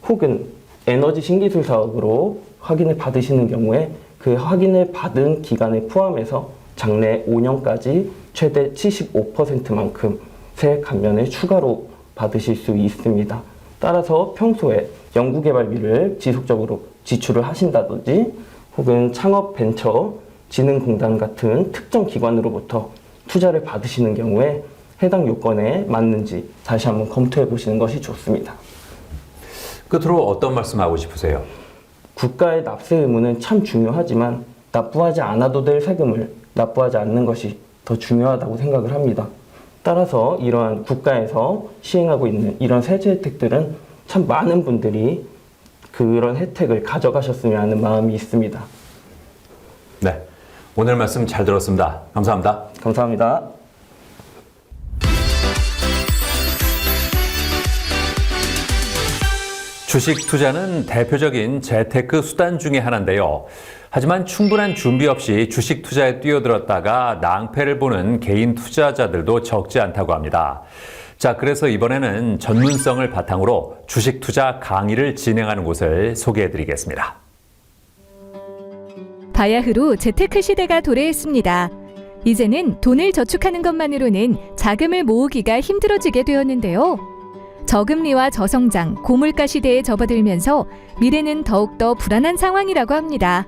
혹은 에너지 신기술 사업으로 확인을 받으시는 경우에 그 확인을 받은 기간에 포함해서 장래 5년까지 최대 75%만큼 세액 감면을 추가로 받으실 수 있습니다. 따라서 평소에 연구개발비를 지속적으로 지출을 하신다든지 혹은 창업벤처진흥공단 같은 특정 기관으로부터 투자를 받으시는 경우에 해당 요건에 맞는지 다시 한번 검토해 보시는 것이 좋습니다.
끝으로 어떤 말씀하고 싶으세요?
국가의 납세 의무는 참 중요하지만 납부하지 않아도 될 세금을 납부하지 않는 것이 더 중요하다고 생각을 합니다. 따라서 이러한 국가에서 시행하고 있는 이런 세제 혜택들은 참 많은 분들이 그런 혜택을 가져가셨으면 하는 마음이 있습니다.
네, 오늘 말씀 잘 들었습니다. 감사합니다.
감사합니다.
주식 투자는 대표적인 재테크 수단 중에 하나인데요. 하지만 충분한 준비 없이 주식 투자에 뛰어들었다가 낭패를 보는 개인 투자자들도 적지 않다고 합니다. 자, 그래서 이번에는 전문성을 바탕으로 주식 투자 강의를 진행하는 곳을 소개해드리겠습니다.
바야흐로 재테크 시대가 도래했습니다. 이제는 돈을 저축하는 것만으로는 자금을 모으기가 힘들어지게 되었는데요. 저금리와 저성장, 고물가 시대에 접어들면서 미래는 더욱더 불안한 상황이라고 합니다.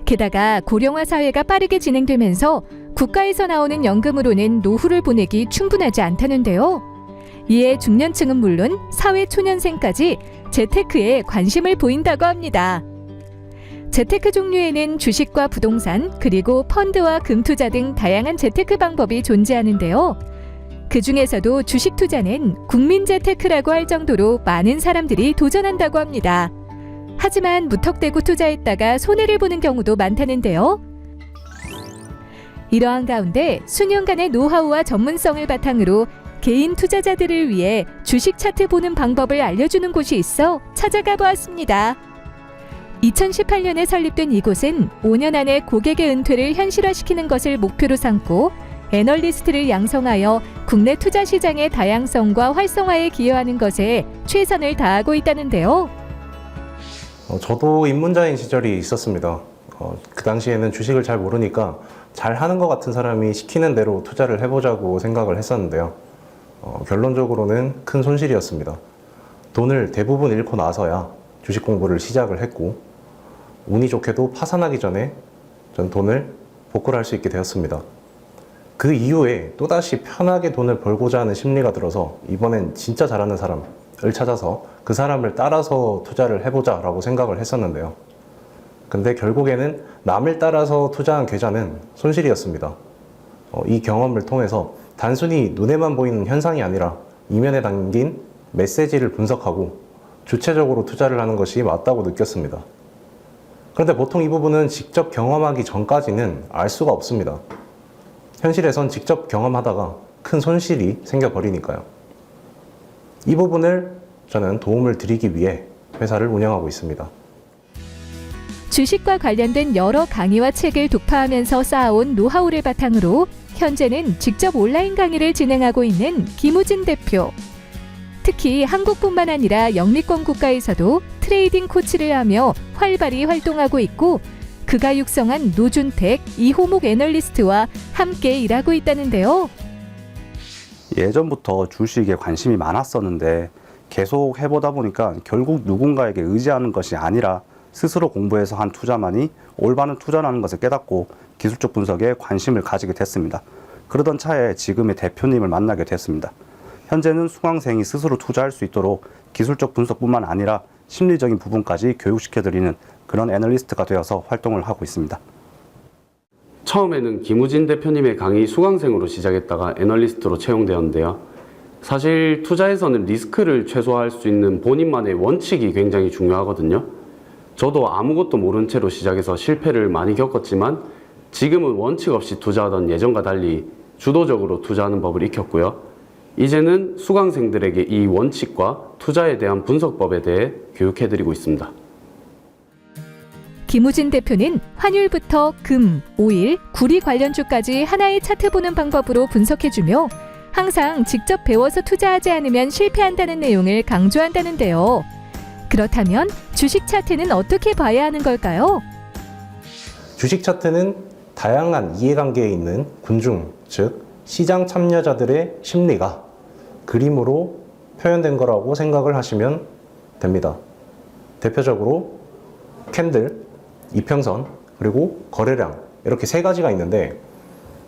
게다가 고령화 사회가 빠르게 진행되면서 국가에서 나오는 연금으로는 노후를 보내기 충분하지 않다는데요. 이에 중년층은 물론 사회 초년생까지 재테크에 관심을 보인다고 합니다. 재테크 종류에는 주식과 부동산, 그리고 펀드와 금투자 등 다양한 재테크 방법이 존재하는데요. 그 중에서도 주식 투자는 국민 재테크라고 할 정도로 많은 사람들이 도전한다고 합니다. 하지만 무턱대고 투자했다가 손해를 보는 경우도 많다는데요. 이러한 가운데 수년간의 노하우와 전문성을 바탕으로 개인 투자자들을 위해 주식 차트 보는 방법을 알려주는 곳이 있어 찾아가 보았습니다. 2018년에 설립된 이곳은 5년 안에 고객의 은퇴를 현실화시키는 것을 목표로 삼고 애널리스트를 양성하여 국내 투자 시장의 다양성과 활성화에 기여하는 것에 최선을 다하고 있다는데요.
저도 입문자인 시절이 있었습니다. 그 당시에는 주식을 잘 모르니까 잘 하는 것 같은 사람이 시키는 대로 투자를 해보자고 생각을 했었는데요. 결론적으로는 큰 손실이었습니다. 돈을 대부분 잃고 나서야 주식 공부를 시작을 했고, 운이 좋게도 파산하기 전에 전 돈을 복구를 할 수 있게 되었습니다. 그 이후에 또다시 편하게 돈을 벌고자 하는 심리가 들어서 이번엔 진짜 잘하는 사람을 찾아서 그 사람을 따라서 투자를 해보자 라고 생각을 했었는데요. 근데 결국에는 남을 따라서 투자한 계좌는 손실이었습니다. 이 경험을 통해서 단순히 눈에만 보이는 현상이 아니라 이면에 담긴 메시지를 분석하고 주체적으로 투자를 하는 것이 맞다고 느꼈습니다. 그런데 보통 이 부분은 직접 경험하기 전까지는 알 수가 없습니다. 현실에선 직접 경험하다가 큰 손실이 생겨버리니까요. 이 부분을 저는 도움을 드리기 위해 회사를 운영하고 있습니다.
주식과 관련된 여러 강의와 책을 독파하면서 쌓아온 노하우를 바탕으로 현재는 직접 온라인 강의를 진행하고 있는 김우진 대표. 특히 한국뿐만 아니라 영미권 국가에서도 트레이딩 코치를 하며 활발히 활동하고 있고, 그가 육성한 노준택, 이호목 애널리스트와 함께 일하고 있다는데요.
예전부터 주식에 관심이 많았었는데 계속 해보다 보니까 결국 누군가에게 의지하는 것이 아니라 스스로 공부해서 한 투자만이 올바른 투자라는 것을 깨닫고 기술적 분석에 관심을 가지게 됐습니다. 그러던 차에 지금의 대표님을 만나게 됐습니다. 현재는 수강생이 스스로 투자할 수 있도록 기술적 분석뿐만 아니라 심리적인 부분까지 교육시켜드리는 그런 애널리스트가 되어서 활동을 하고 있습니다.
처음에는 김우진 대표님의 강의 수강생으로 시작했다가 애널리스트로 채용되었는데요. 사실 투자에서는 리스크를 최소화할 수 있는 본인만의 원칙이 굉장히 중요하거든요. 저도 아무것도 모른 채로 시작해서 실패를 많이 겪었지만 지금은 원칙 없이 투자하던 예전과 달리 주도적으로 투자하는 법을 익혔고요. 이제는 수강생들에게 이 원칙과 투자에 대한 분석법에 대해 교육해드리고 있습니다.
김우진 대표는 환율부터 금, 오일, 구리 관련주까지 하나의 차트 보는 방법으로 분석해주며 항상 직접 배워서 투자하지 않으면 실패한다는 내용을 강조한다는데요. 그렇다면 주식 차트는 어떻게 봐야 하는 걸까요?
주식 차트는 다양한 이해관계에 있는 군중, 즉 시장 참여자들의 심리가 그림으로 표현된 거라고 생각을 하시면 됩니다. 대표적으로 캔들, 이평선, 그리고 거래량 이렇게 세 가지가 있는데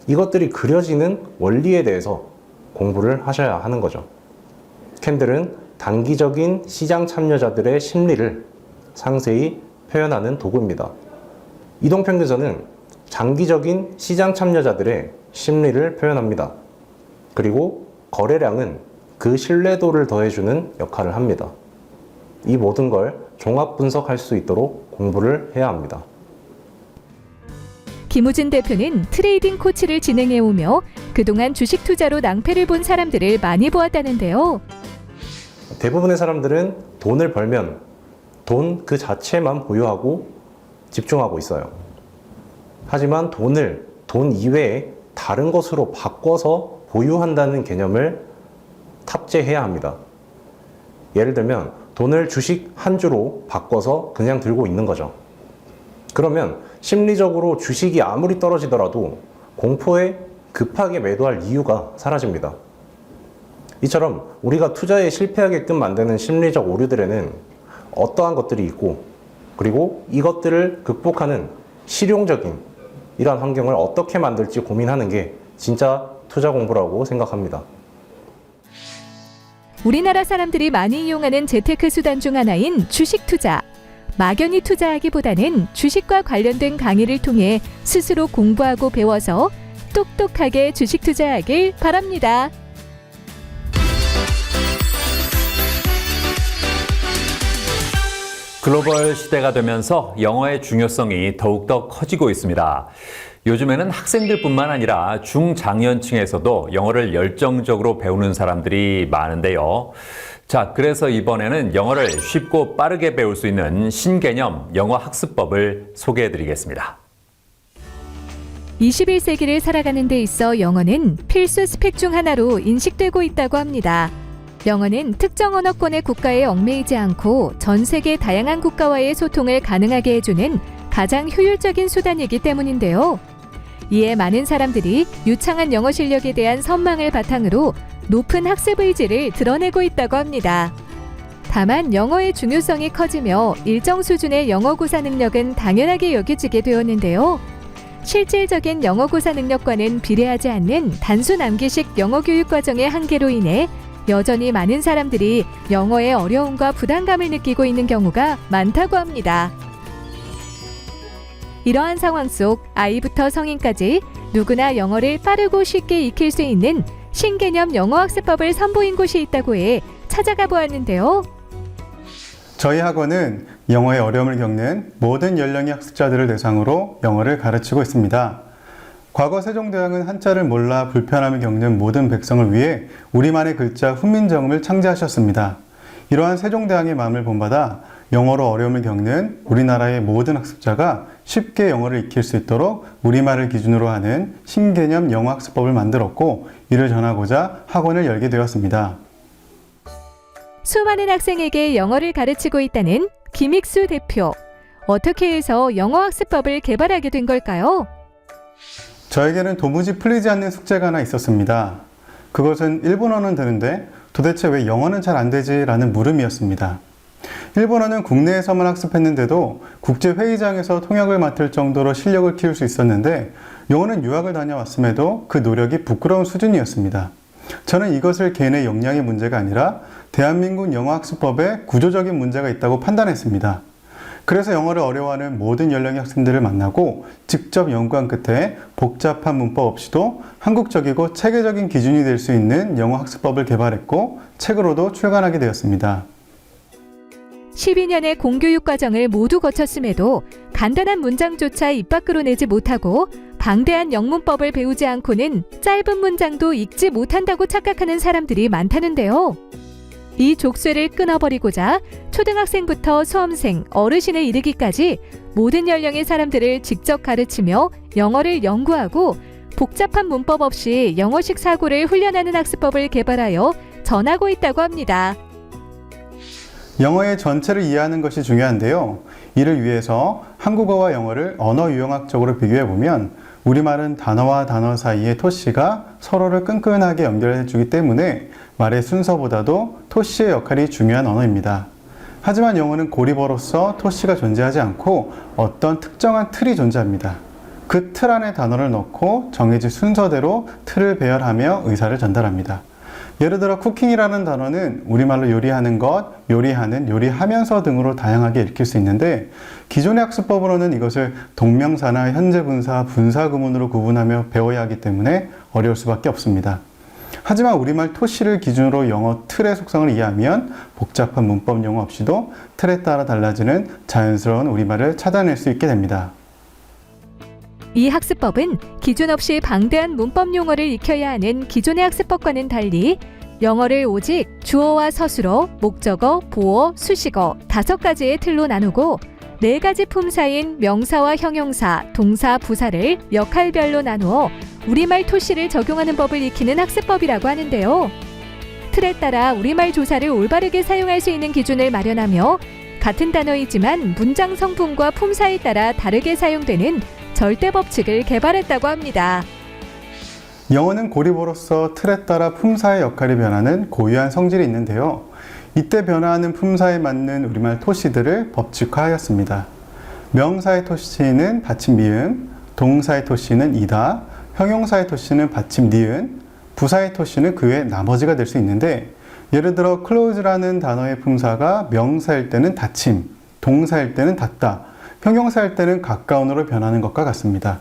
이것들이 그려지는 원리에 대해서 공부를 하셔야 하는 거죠. 캔들은 단기적인 시장 참여자들의 심리를 상세히 표현하는 도구입니다. 이동평균선은 장기적인 시장 참여자들의 심리를 표현합니다. 그리고 거래량은 그 신뢰도를 더해주는 역할을 합니다. 이 모든 걸 종합 분석할 수 있도록 공부를 해야 합니다.
김우진 대표는 트레이딩 코치를 진행해오며 그동안 주식 투자로 낭패를 본 사람들을 많이 보았다는데요.
대부분의 사람들은 돈을 벌면 돈 그 자체만 보유하고 집중하고 있어요. 하지만 돈을 돈 이외에 다른 것으로 바꿔서 보유한다는 개념을 탑재해야 합니다. 예를 들면 돈을 주식 한 주로 바꿔서 그냥 들고 있는 거죠. 그러면 심리적으로 주식이 아무리 떨어지더라도 공포에 급하게 매도할 이유가 사라집니다. 이처럼 우리가 투자에 실패하게끔 만드는 심리적 오류들에는 어떠한 것들이 있고 그리고 이것들을 극복하는 실용적인 이러한 환경을 어떻게 만들지 고민하는 게 진짜 투자 공부라고 생각합니다.
우리나라 사람들이 많이 이용하는 재테크 수단 중 하나인 주식 투자. 막연히 투자하기보다는 주식과 관련된 강의를 통해 스스로 공부하고 배워서 똑똑하게 주식 투자하길 바랍니다.
글로벌 시대가 되면서 영어의 중요성이 더욱더 커지고 있습니다. 요즘에는 학생들뿐만 아니라 중장년층에서도 영어를 열정적으로 배우는 사람들이 많은데요. 자, 그래서 이번에는 영어를 쉽고 빠르게 배울 수 있는 신개념 영어 학습법을 소개해드리겠습니다.
21세기를 살아가는 데 있어 영어는 필수 스펙 중 하나로 인식되고 있다고 합니다. 영어는 특정 언어권의 국가에 얽매이지 않고 전 세계 다양한 국가와의 소통을 가능하게 해주는 가장 효율적인 수단이기 때문인데요. 이에 많은 사람들이 유창한 영어 실력에 대한 선망을 바탕으로 높은 학습 의지를 드러내고 있다고 합니다. 다만 영어의 중요성이 커지며 일정 수준의 영어 고사 능력은 당연하게 여겨지게 되었는데요. 실질적인 영어 고사 능력과는 비례하지 않는 단순 암기식 영어 교육 과정의 한계로 인해 여전히 많은 사람들이 영어의 어려움과 부담감을 느끼고 있는 경우가 많다고 합니다. 이러한 상황 속 아이부터 성인까지 누구나 영어를 빠르고 쉽게 익힐 수 있는 신개념 영어학습법을 선보인 곳이 있다고 해 찾아가 보았는데요.
저희 학원은 영어의 어려움을 겪는 모든 연령의 학습자들을 대상으로 영어를 가르치고 있습니다. 과거 세종대왕은 한자를 몰라 불편함을 겪는 모든 백성을 위해 우리말의 글자 훈민정음을 창제하셨습니다. 이러한 세종대왕의 마음을 본받아 영어로 어려움을 겪는 우리나라의 모든 학습자가 쉽게 영어를 익힐 수 있도록 우리말을 기준으로 하는 신개념 영어학습법을 만들었고 이를 전하고자 학원을 열게 되었습니다.
수많은 학생에게 영어를 가르치고 있다는 김익수 대표. 어떻게 해서 영어학습법을 개발하게 된 걸까요?
저에게는 도무지 풀리지 않는 숙제가 하나 있었습니다. 그것은 일본어는 되는데 도대체 왜 영어는 잘 안 되지? 라는 물음이었습니다. 일본어는 국내에서만 학습했는데도 국제회의장에서 통역을 맡을 정도로 실력을 키울 수 있었는데 영어는 유학을 다녀왔음에도 그 노력이 부끄러운 수준이었습니다. 저는 이것을 개인의 역량의 문제가 아니라 대한민국 영어학습법에 구조적인 문제가 있다고 판단했습니다. 그래서 영어를 어려워하는 모든 연령의 학생들을 만나고 직접 연구한 끝에 복잡한 문법 없이도 한국적이고 체계적인 기준이 될 수 있는 영어 학습법을 개발했고 책으로도 출간하게 되었습니다.
12년의 공교육 과정을 모두 거쳤음에도 간단한 문장조차 입 밖으로 내지 못하고 방대한 영문법을 배우지 않고는 짧은 문장도 읽지 못한다고 착각하는 사람들이 많다는데요. 이 족쇄를 끊어버리고자 초등학생부터 수험생, 어르신에 이르기까지 모든 연령의 사람들을 직접 가르치며 영어를 연구하고 복잡한 문법 없이 영어식 사고를 훈련하는 학습법을 개발하여 전하고 있다고 합니다.
영어의 전체를 이해하는 것이 중요한데요. 이를 위해서 한국어와 영어를 언어 유형학적으로 비교해보면 우리말은 단어와 단어 사이의 토시가 서로를 끈끈하게 연결해주기 때문에 말의 순서보다도 토시의 역할이 중요한 언어입니다. 하지만 영어는 고리버로서 토시가 존재하지 않고 어떤 특정한 틀이 존재합니다. 그 틀 안에 단어를 넣고 정해진 순서대로 틀을 배열하며 의사를 전달합니다. 예를 들어 쿠킹이라는 단어는 우리말로 요리하는 것, 요리하는, 요리하면서 등으로 다양하게 읽힐 수 있는데 기존의 학습법으로는 이것을 동명사나 현재분사, 분사구문으로 구분하며 배워야 하기 때문에 어려울 수밖에 없습니다. 하지만 우리말 토시를 기준으로 영어 틀의 속성을 이해하면 복잡한 문법 용어 없이도 틀에 따라 달라지는 자연스러운 우리말을 찾아낼 수 있게 됩니다.
이 학습법은 기준 없이 방대한 문법 용어를 익혀야 하는 기존의 학습법과는 달리 영어를 오직 주어와 서술어, 목적어, 보어, 수식어 5가지의 틀로 나누고 4가지 품사인 명사와 형용사, 동사, 부사를 역할별로 나누어 우리말 토시를 적용하는 법을 익히는 학습법이라고 하는데요. 틀에 따라 우리말 조사를 올바르게 사용할 수 있는 기준을 마련하며 같은 단어이지만 문장 성품과 품사에 따라 다르게 사용되는 절대 법칙을 개발했다고 합니다.
영어는 고리보로서 틀에 따라 품사의 역할이 변하는 고유한 성질이 있는데요. 이때 변화하는 품사에 맞는 우리말 토시들을 법칙화하였습니다. 명사의 토시는 받침 미음, 동사의 토시는 이다, 형용사의 토시는 받침 니은, 부사의 토시는 그 외 나머지가 될 수 있는데 예를 들어 close라는 단어의 품사가 명사일 때는 닫힘, 동사일 때는 닫다, 형용사일 때는 가까운으로 변하는 것과 같습니다.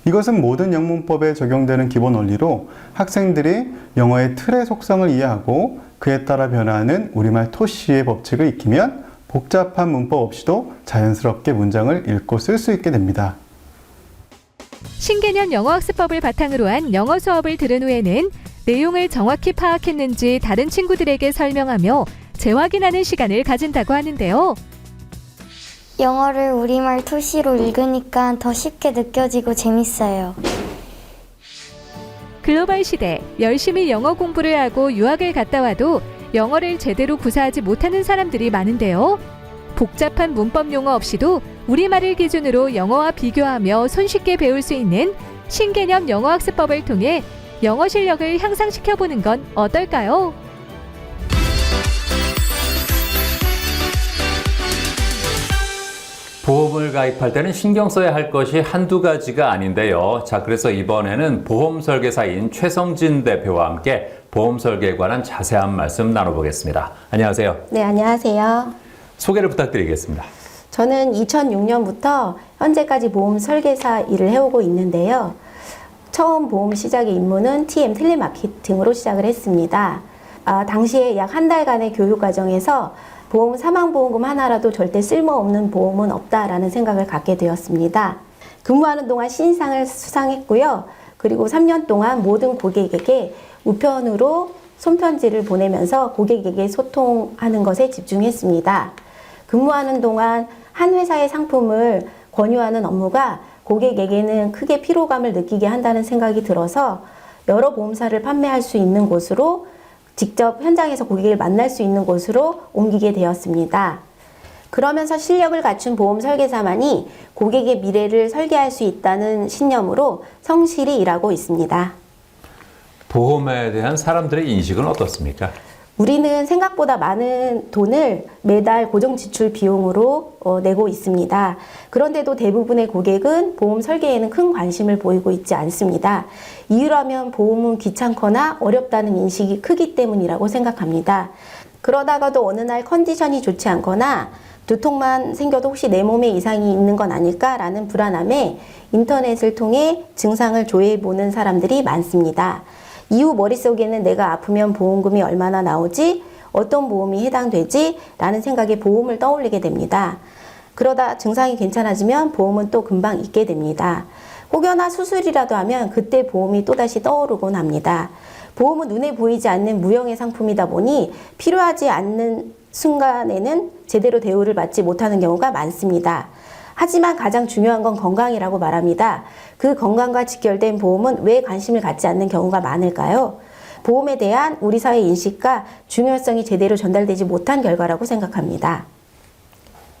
이것은 모든 영문법에 적용되는 기본 원리로 학생들이 영어의 틀의 속성을 이해하고 그에 따라 변화하는 우리말 토시의 법칙을 익히면 복잡한 문법 없이도 자연스럽게 문장을 읽고 쓸 수 있게 됩니다.
신개념 영어학습법을 바탕으로 한 영어 수업을 들은 후에는 내용을 정확히 파악했는지 다른 친구들에게 설명하며 재확인하는 시간을 가진다고 하는데요.
영어를 우리말 토시로 읽으니까 더 쉽게 느껴지고 재밌어요.
글로벌 시대, 열심히 영어 공부를 하고 유학을 갔다 와도 영어를 제대로 구사하지 못하는 사람들이 많은데요. 복잡한 문법 용어 없이도 우리말을 기준으로 영어와 비교하며 손쉽게 배울 수 있는 신개념 영어학습법을 통해 영어 실력을 향상시켜보는 건 어떨까요?
보험을 가입할 때는 신경 써야 할 것이 한두 가지가 아닌데요. 자, 그래서 이번에는 보험 설계사인 최성진 대표와 함께 보험 설계에 관한 자세한 말씀 나눠보겠습니다. 안녕하세요.
네, 안녕하세요.
소개를 부탁드리겠습니다.
저는 2006년부터 현재까지 보험 설계사 일을 해오고 있는데요. 처음 보험 시작의 임무는 TM 텔레마케팅으로 시작을 했습니다. 당시에 약 한 달간의 교육 과정에서 보험 사망보험금 하나라도 절대 쓸모없는 보험은 없다라는 생각을 갖게 되었습니다. 근무하는 동안 신상을 수상했고요. 그리고 3년 동안 모든 고객에게 우편으로 손편지를 보내면서 고객에게 소통하는 것에 집중했습니다. 근무하는 동안 한 회사의 상품을 권유하는 업무가 고객에게는 크게 피로감을 느끼게 한다는 생각이 들어서 여러 보험사를 판매할 수 있는 곳으로 직접 현장에서 고객을 만날 수 있는 곳으로 옮기게 되었습니다. 그러면서 실력을 갖춘 보험 설계사만이 고객의 미래를 설계할 수 있다는 신념으로 성실히 일하고 있습니다.
보험에 대한 사람들의 인식은 어떻습니까?
우리는 생각보다 많은 돈을 매달 고정 지출 비용으로 내고 있습니다. 그런데도 대부분의 고객은 보험 설계에는 큰 관심을 보이고 있지 않습니다. 이유라면 보험은 귀찮거나 어렵다는 인식이 크기 때문이라고 생각합니다. 그러다가도 어느 날 컨디션이 좋지 않거나 두통만 생겨도 혹시 내 몸에 이상이 있는 건 아닐까라는 불안함에 인터넷을 통해 증상을 조회해보는 사람들이 많습니다. 이후 머릿속에는 내가 아프면 보험금이 얼마나 나오지? 어떤 보험이 해당되지? 라는 생각에 보험을 떠올리게 됩니다. 그러다 증상이 괜찮아지면 보험은 또 금방 잊게 됩니다. 혹여나 수술이라도 하면 그때 보험이 또다시 떠오르곤 합니다. 보험은 눈에 보이지 않는 무형의 상품이다 보니 필요하지 않는 순간에는 제대로 대우를 받지 못하는 경우가 많습니다. 하지만 가장 중요한 건 건강이라고 말합니다. 그 건강과 직결된 보험은 왜 관심을 갖지 않는 경우가 많을까요? 보험에 대한 우리 사회의 인식과 중요성이 제대로 전달되지 못한 결과라고 생각합니다.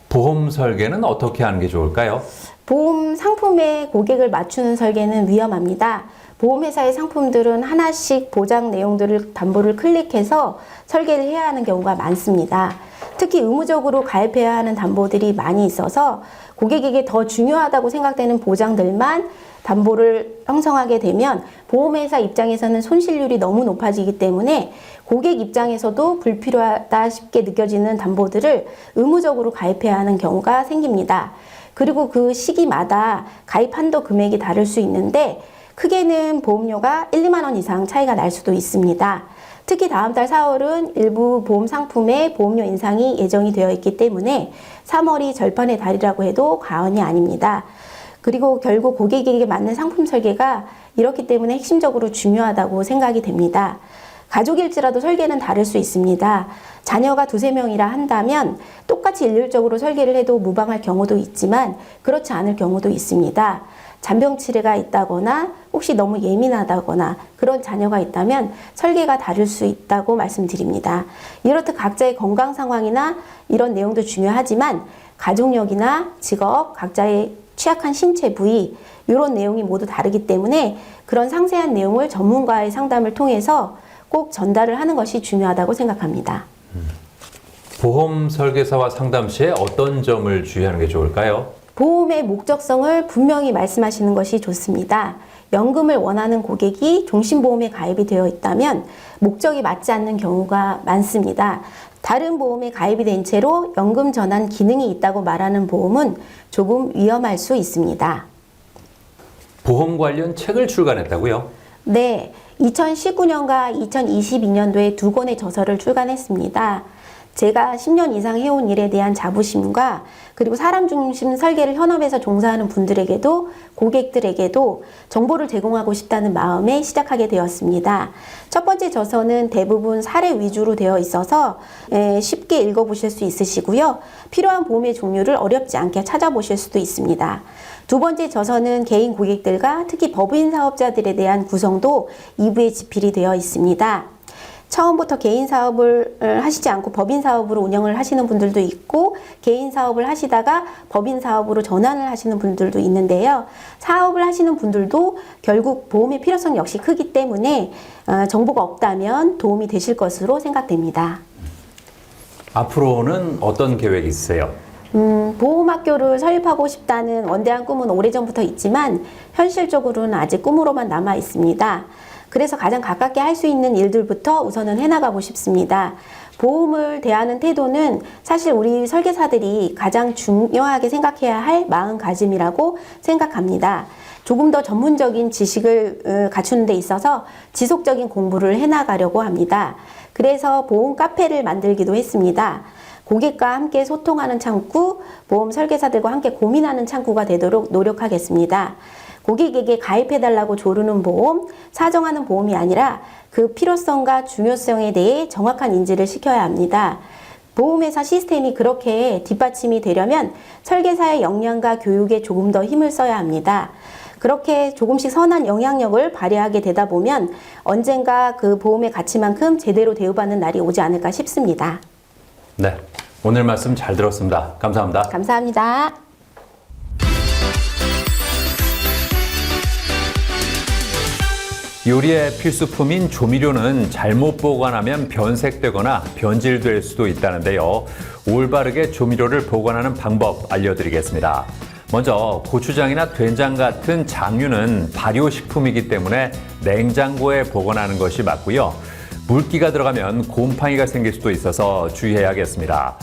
보험 설계는 어떻게 하는 게 좋을까요?
보험 상품에 고객을 맞추는 설계는 위험합니다. 보험회사의 상품들은 하나씩 보장 내용들을 담보를 클릭해서 설계를 해야 하는 경우가 많습니다. 특히 의무적으로 가입해야 하는 담보들이 많이 있어서 고객에게 더 중요하다고 생각되는 보장들만 담보를 형성하게 되면 보험회사 입장에서는 손실률이 너무 높아지기 때문에 고객 입장에서도 불필요하다 싶게 느껴지는 담보들을 의무적으로 가입해야 하는 경우가 생깁니다. 그리고 그 시기마다 가입 한도 금액이 다를 수 있는데 크게는 보험료가 1, 2만 원 이상 차이가 날 수도 있습니다. 특히 다음 달 4월은 일부 보험 상품의 보험료 인상이 예정이 되어 있기 때문에 3월이 절판의 달이라고 해도 과언이 아닙니다. 그리고 결국 고객에게 맞는 상품 설계가 이렇기 때문에 핵심적으로 중요하다고 생각이 됩니다. 가족일지라도 설계는 다를 수 있습니다. 자녀가 2-3명이라 한다면 똑같이 일률적으로 설계를 해도 무방할 경우도 있지만 그렇지 않을 경우도 있습니다. 잔병 치레가 있다거나 혹시 너무 예민하다거나 그런 자녀가 있다면 설계가 다를 수 있다고 말씀드립니다. 이렇듯 각자의 건강 상황이나 이런 내용도 중요하지만 가족력이나 직업, 각자의 취약한 신체 부위 이런 내용이 모두 다르기 때문에 그런 상세한 내용을 전문가의 상담을 통해서 꼭 전달을 하는 것이 중요하다고 생각합니다.
보험 설계사와 상담 시에 어떤 점을 주의하는 게 좋을까요?
보험의 목적성을 분명히 말씀하시는 것이 좋습니다. 연금을 원하는 고객이 종신보험에 가입이 되어 있다면 목적이 맞지 않는 경우가 많습니다. 다른 보험에 가입이 된 채로 연금 전환 기능이 있다고 말하는 보험은 조금 위험할 수 있습니다.
보험 관련 책을 출간했다고요?
네, 2019년과 2022년도에 2권의 저서를 출간했습니다. 제가 10년 이상 해온 일에 대한 자부심과 그리고 사람 중심 설계를 현업에서 종사하는 분들에게도 고객들에게도 정보를 제공하고 싶다는 마음에 시작하게 되었습니다. 첫 번째 저서는 대부분 사례 위주로 되어 있어서 쉽게 읽어보실 수 있으시고요. 필요한 보험의 종류를 어렵지 않게 찾아보실 수도 있습니다. 두 번째 저서는 개인 고객들과 특히 법인 사업자들에 대한 구성도 2부에 집필이 되어 있습니다. 처음부터 개인 사업을 하시지 않고 법인 사업으로 운영을 하시는 분들도 있고 개인 사업을 하시다가 법인 사업으로 전환을 하시는 분들도 있는데요. 사업을 하시는 분들도 결국 보험의 필요성 역시 크기 때문에 정보가 없다면 도움이 되실 것으로 생각됩니다.
앞으로는 어떤 계획이 있으세요?
보험학교를 설립하고 싶다는 원대한 꿈은 오래전부터 있지만 현실적으로는 아직 꿈으로만 남아 있습니다. 그래서 가장 가깝게 할 수 있는 일들부터 우선은 해나가고 싶습니다. 보험을 대하는 태도는 사실 우리 설계사들이 가장 중요하게 생각해야 할 마음가짐이라고 생각합니다. 조금 더 전문적인 지식을 갖추는 데 있어서 지속적인 공부를 해나가려고 합니다. 그래서 보험 카페를 만들기도 했습니다. 고객과 함께 소통하는 창구, 보험 설계사들과 함께 고민하는 창구가 되도록 노력하겠습니다. 고객에게 가입해달라고 조르는 보험, 사정하는 보험이 아니라 그 필요성과 중요성에 대해 정확한 인지를 시켜야 합니다. 보험회사 시스템이 그렇게 뒷받침이 되려면 설계사의 역량과 교육에 조금 더 힘을 써야 합니다. 그렇게 조금씩 선한 영향력을 발휘하게 되다 보면 언젠가 그 보험의 가치만큼 제대로 대우받는 날이 오지 않을까 싶습니다.
네, 오늘 말씀 잘 들었습니다. 감사합니다.
감사합니다.
요리의 필수품인 조미료는 잘못 보관하면 변색되거나 변질될 수도 있다는데요. 올바르게 조미료를 보관하는 방법 알려드리겠습니다. 먼저 고추장이나 된장 같은 장류는 발효식품이기 때문에 냉장고에 보관하는 것이 맞고요. 물기가 들어가면 곰팡이가 생길 수도 있어서 주의해야겠습니다.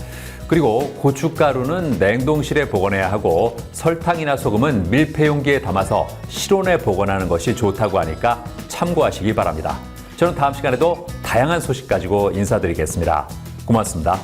그리고 고춧가루는 냉동실에 보관해야 하고 설탕이나 소금은 밀폐용기에 담아서 실온에 보관하는 것이 좋다고 하니까 참고하시기 바랍니다. 저는 다음 시간에도 다양한 소식 가지고 인사드리겠습니다. 고맙습니다.